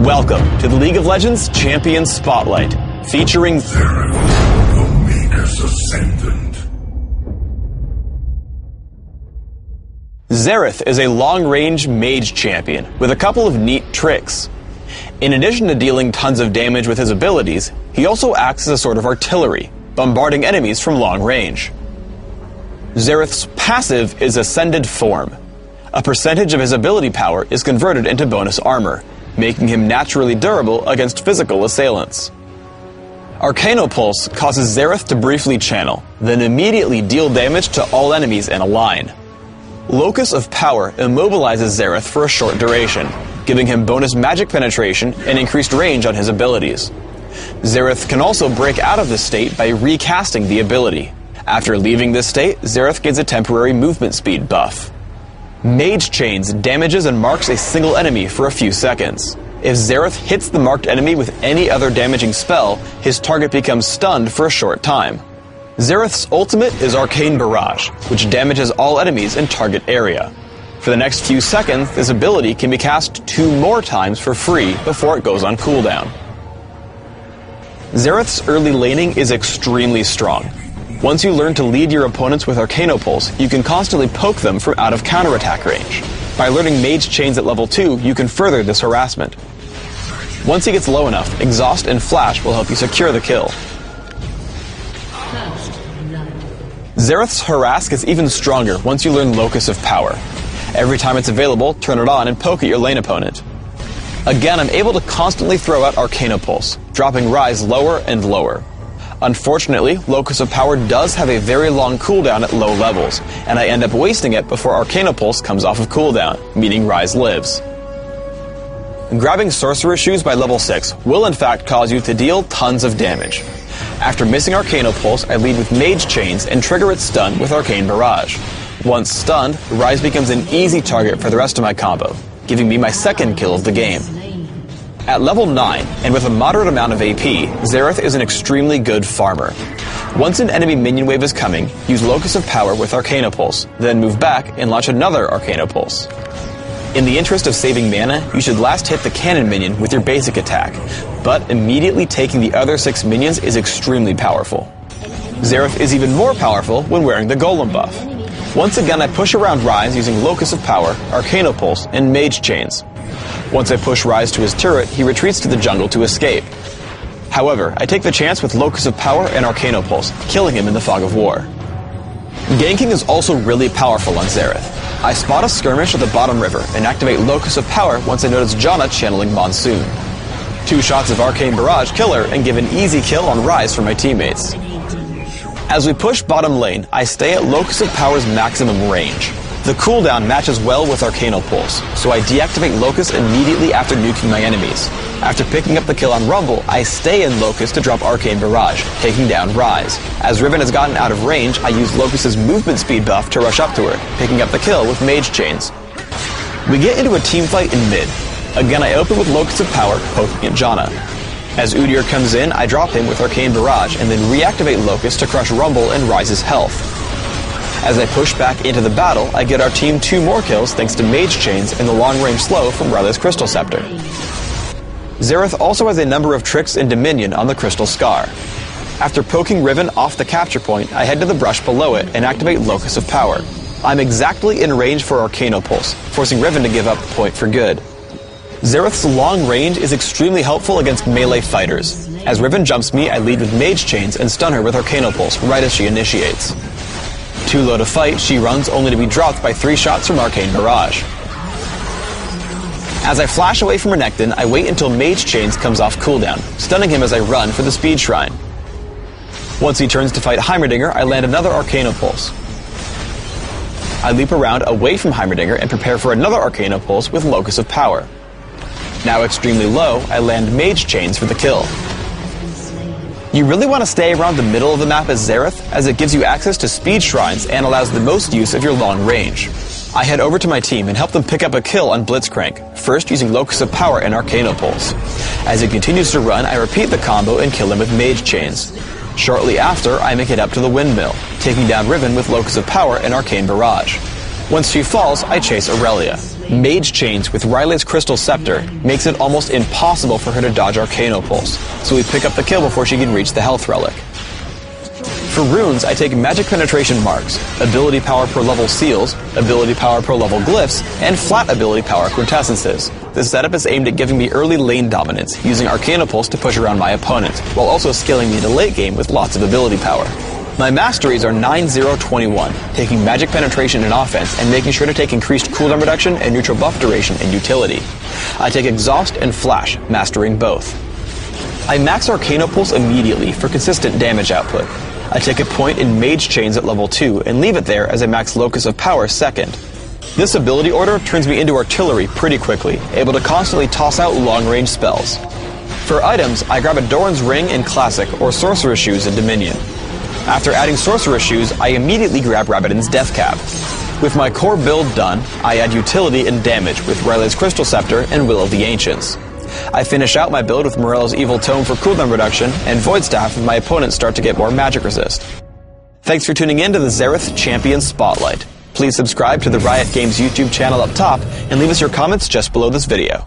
Welcome to the League of Legends Champion Spotlight, featuring Xerath, the Magus Ascendant. Xerath is a long-range mage champion with a couple of neat tricks. In addition to dealing tons of damage with his abilities, he also acts as a sort of artillery, bombarding enemies from long range. Xerath's passive is Ascended Form. A percentage of his ability power is converted into bonus armor, making him naturally durable against physical assailants. Arcanopulse causes Xerath to briefly channel, then immediately deal damage to all enemies in a line. Locus of Power immobilizes Xerath for a short duration, giving him bonus magic penetration and increased range on his abilities. Xerath can also break out of this state by recasting the ability. After leaving this state, Xerath gains a temporary movement speed buff. Mage Chains damages and marks a single enemy for a few seconds. If Xerath hits the marked enemy with any other damaging spell, his target becomes stunned for a short time. Xerath's ultimate is Arcane Barrage, which damages all enemies in target area. For the next few seconds, this ability can be cast 2 more times for free before it goes on cooldown. Xerath's early laning is extremely strong. Once you learn to lead your opponents with Arcanopulse, you can constantly poke them from out of counterattack range. By learning Mage Chains at level 2, you can further this harassment. Once he gets low enough, Exhaust and Flash will help you secure the kill. Xerath's Harass gets even stronger once you learn Locus of Power. Every time it's available, turn it on and poke at your lane opponent. Again, I'm able to constantly throw out Arcanopulse, dropping Rise lower and lower. Unfortunately, Locus of Power does have a very long cooldown at low levels, and I end up wasting it before Arcanopulse comes off of cooldown, meaning Rise lives. Grabbing Sorcerer Shoes by level 6 will in fact cause you to deal tons of damage. After missing Arcanopulse, I lead with Mage Chains and trigger its stun with Arcane Barrage. Once stunned, Rise becomes an easy target for the rest of my combo, giving me my second kill of the game. At level 9, and with a moderate amount of AP, Xerath is an extremely good farmer. Once an enemy minion wave is coming, use Locus of Power with Arcanopulse, then move back and launch another Arcanopulse. In the interest of saving mana, you should last hit the cannon minion with your basic attack, but immediately taking the other 6 minions is extremely powerful. Xerath is even more powerful when wearing the Golem buff. Once again, I push around Rise using Locus of Power, Arcanopulse, and Mage Chains. Once I push Rise to his turret, he retreats to the jungle to escape. However, I take the chance with Locus of Power and Arcanopulse, killing him in the Fog of War. Ganking is also really powerful on Xerath. I spot a skirmish at the bottom river and activate Locus of Power once I notice Janna channeling Monsoon. 2 shots of Arcane Barrage kill her and give an easy kill on Rise for my teammates. As we push bottom lane, I stay at Locus of Power's maximum range. The cooldown matches well with Arcanopulse, so I deactivate Locus immediately after nuking my enemies. After picking up the kill on Rumble, I stay in Locus to drop Arcane Barrage, taking down Rise. As Riven has gotten out of range, I use Locus's movement speed buff to rush up to her, picking up the kill with Mage Chains. We get into a team fight in mid. Again, I open with Locus of Power, poking at Janna. As Udyr comes in, I drop him with Arcane Barrage and then reactivate Locus to crush Rumble and Rise's health. As I push back into the battle, I get our team 2 more kills thanks to Mage Chains and the long-range slow from Rylai's Crystal Scepter. Xerath also has a number of tricks in Dominion on the Crystal Scar. After poking Riven off the capture point, I head to the brush below it and activate Locus of Power. I'm exactly in range for Arcanopulse, forcing Riven to give up the point for good. Xerath's long range is extremely helpful against melee fighters. As Riven jumps me, I lead with Mage Chains and stun her with Arcanopulse right as she initiates. Too low to fight, she runs only to be dropped by 3 shots from Arcane Barrage. As I flash away from Renekton, I wait until Mage Chains comes off cooldown, stunning him as I run for the Speed Shrine. Once he turns to fight Heimerdinger, I land another Arcanopulse. I leap around away from Heimerdinger and prepare for another Arcanopulse with Locus of Power. Now extremely low, I land Mage Chains for the kill. You really want to stay around the middle of the map as Xerath, as it gives you access to speed shrines and allows the most use of your long range. I head over to my team and help them pick up a kill on Blitzcrank, first using Locus of Power and Arcanopulse. As he continues to run, I repeat the combo and kill him with Mage Chains. Shortly after, I make it up to the windmill, taking down Riven with Locus of Power and Arcane Barrage. Once she falls, I chase Aurelia. Mage Chains with Riley's Crystal Scepter makes it almost impossible for her to dodge Arcano Pulse, so we pick up the kill before she can reach the health relic. For runes, I take Magic Penetration Marks, Ability Power per level Seals, Ability Power per level Glyphs, and Flat Ability Power Quintessences. This setup is aimed at giving me early lane dominance, using Arcano Pulse to push around my opponent, while also scaling me to late game with lots of ability power. My masteries are 9-0-21, taking Magic Penetration in offense and making sure to take increased cooldown reduction and neutral buff duration in utility. I take Exhaust and Flash, mastering both. I max Arcano Pulse immediately for consistent damage output. I take a point in Mage Chains at level 2 and leave it there as I max Locus of Power second. This ability order turns me into artillery pretty quickly, able to constantly toss out long-range spells. For items, I grab a Doran's Ring in Classic or Sorcerer's Shoes in Dominion. After adding Sorcerer's Shoes, I immediately grab Rabadon's Death Cap. With my core build done, I add utility and damage with Riley's Crystal Scepter and Will of the Ancients. I finish out my build with Morello's Evil Tome for cooldown reduction and Void Staff if my opponents start to get more magic resist. Thanks for tuning in to the Xerath Champion Spotlight. Please subscribe to the Riot Games YouTube channel up top and leave us your comments just below this video.